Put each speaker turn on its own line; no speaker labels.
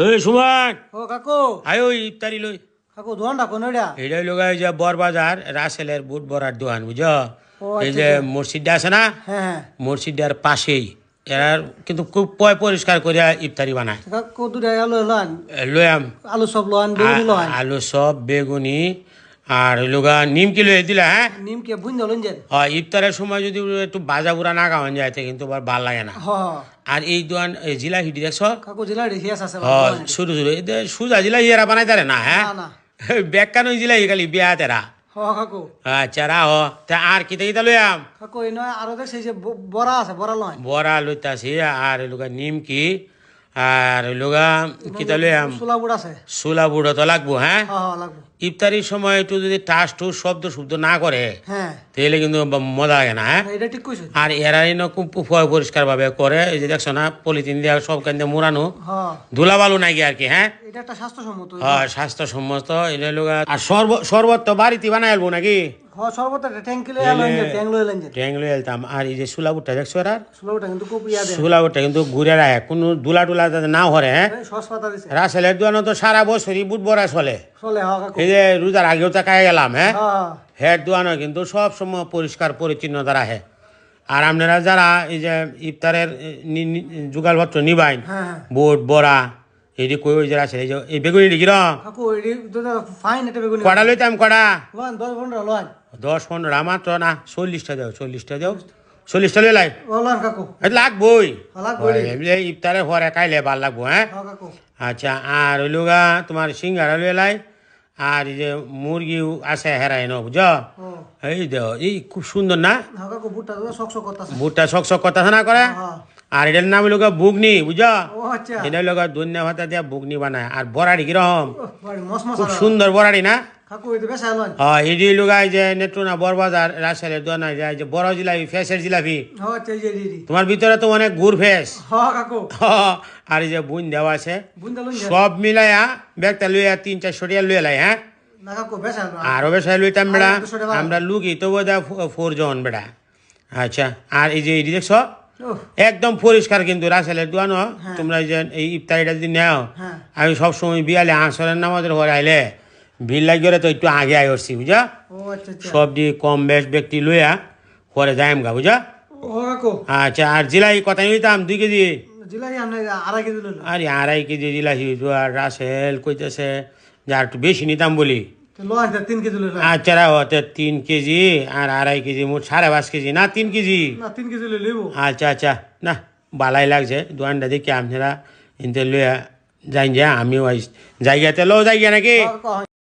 ওই সুমন
ও কাকু
আয় ওই ইফতারি লই
কাকু দোকানটা কোন এটা?
এটাই লোক যে বরবাজার রাসেলের বুট বরার দোকান বুঝ
ও
এই
আচ্ছা
যে
আচ্ছা।
মসজিদটা আছে না
হ্যাঁ হ্যাঁ
মসজিদের পাশেই এরা কিন্তু খুব পরিষ্কার করে ইফতারি বানায়
কাকু দুটা আলু লন
লয়াম
আলু সব লন বেগুনি লন
আলু সব বেগুনি আর লোকা নিমকি লয়ে দিলা হ্যাঁ
নিমকে বুঝতে লন যে
ইফতারের সময় যদি একটু বাজা বুড়া না খাওয়ান যায় কিন্তু আবার ভাল লাগে না
হ
আর এই দোকান জিলা হিডি দেখছ
কাকু জেলা রেখে আছে
শুরু শুরু এদের সুজা জিলা হিয়ারা বানাই তারে না হ্যাঁ
না
বেকানো জিলা খালি বিয়া তেরা
হ কাকু
আচ্ছা রাহ তা আর কিতা কিতা লইয়াম
কাকু এই নয় আরো দেখ সেই যে বড়া আছে বড়া লন
বড়া লইতাছি আর লোকা নিমকি আর লোকা কিতা লইয়াম
সুলা বুড় আছে
সুলা বুড়ো তো লাগবো হ্যাঁ
হ্যাঁ হ্যাঁ লাগবে
ইফতারির সময় একটু যদি টাস টুস শব্দ শব্দ না করে
হ্যাঁ
তাহলে কিন্তু মজা লাগে না হ্যাঁ
এটা ঠিক কইছ
আর এরাই না খুব পরিষ্কার ভাবে করে এই যে দেখছো না পলিথিন দিয়ে সব কেন মোড়ানো
হ্যাঁ
ধুলা বালু নাই কি আর কি হ্যাঁ
এটা একটা স্বাস্থ্যসম্মত
হ্যাঁ স্বাস্থ্যসম্মত এটা লোক আর শরবত তো বাড়িতে বানাই আলবো নাকি
হ্যাঁ সর্বত ট্যাঙ্কি লই আলো যে ট্যাঙ্ক লই লন যে
ট্যাং লই আলতাম আর এই যে সুলাবুটটা দেখছো এরা
সুলাটা কিন্তু খুব ইয়া দেয়
সুলাবুটটা কিন্তু ঘুরে রায় কোনো ধুলা টুলা যাতে না হরে হ্যাঁ
সস পাতা দিছে
রাসেলের দোকানে তো সারা বছরই বুট বড়া চলে
চলে হ্যাঁ কাকু
এই যে রোজার আগেও তো খাই গেলাম হ্যাঁ
হ্যাঁ
হেড দোকানও কিন্তু সব সময় পরিষ্কার পরিচ্ছন্নতা রাখে আর আপনারা যারা এই যে ইফতারের যোগালপত্র নিবাইন
হ্যাঁ হ্যাঁ
বুট বড়া এটি কই ওই যে আছে এই যে এই বেগুনি কিরম
কাকু এডি ফাইন এটা বেগুনি
কটা লইতাম কটা
লন 10 15 লন
10-15 আমার তো না 40টা দাও 40টা লই লাই
ও লন কাকু
এটা লাগবই
লাগবে
এমনি ইফতারে পরে খাইলে ভাল লাগবো হ্যাঁ
হ্যাঁ কাকু
আচ্ছা আর ওই লোগা তোমার সিঙ্গারা লই লাই আর এই যে মুরগিও আছে হেরাই ন বুঝ
ও
এই দেও এই খুব সুন্দর না
হ্যাঁ কাকু বুটটা তো শক করতাছে
বুটটা শক কথা না করে
হ্যাঁ
আর এটার নাম লোক বুগনি বুঝ
ও আচ্ছা
এটা লোক ধনিয়া ভাতা দিয়া বুগনি বানায় আর বড়াড়ি কিরকম
বাড়ি মস মস
খুব সুন্দর বড়াড়ি না
কাকু এটা বেশ লন
হ্যাঁ এটি লোকাই যে নেত্রনা বরবাজার রাজশাহীর দোকানে যায় যে বড় জিলাপি ফেসের জিলাপি
ও আচ্ছা এই যে রেডি
তোমার ভিতরে তো অনেক গুড় ফেস
হ্যাঁ কাকু
আর এই যে বুন দেওয়া আছে
বুনদা লন যে
সব মিলাইয়া ব্যাগটা লইয়া 300-400 টাকা লইয়া লাই হ্যাঁ
না কাকু বেশ
আরো বেশি লইতাম বেড়া
আরো 200 টাকা।
আমরা লুকি তো বোধ 4 জন বেড়া আচ্ছা আর এই যে এটি দেখছ
ও
একদম পরিষ্কার কিন্তু রাসেলের দোকানও তোমরা যে এই ইফতারিটা যদি নেও
হ্যাঁ
আমি সবসময় বিয়ালে আসরের নামাজের ঘরে আইলে ভিড় লাগিয়ে তো একটু আগে আই আসছি বুঝা
ও আচ্ছা আচ্ছা
সব দিয়ে কম বেশ ব্যক্তি লইয়া পরে যাইম গা বুঝা
ও কাকু
আচ্ছা আর জিলাই কথা নিতাম 2 কেজি
জিলাই আমরা আড়াই কেজি লইলো
আর 2.5 কেজি জিলাহি আর রাসেল কইতেছে যে আর একটু বেশি নিতাম বলি
তো লন 3 কেজি লইলো
আচ্ছা ওতে 3 কেজি আর 2.5 কেজি মোট 5.5 কেজি না 3 কেজি
না 3 কেজি লইলো
আচ্ছা আচ্ছা না বালাই লাগছে দোকানটা দেখি আপনারা ইনতে লইয়া যাই যে আমিও জায়গাতে লো জায়গা নাকি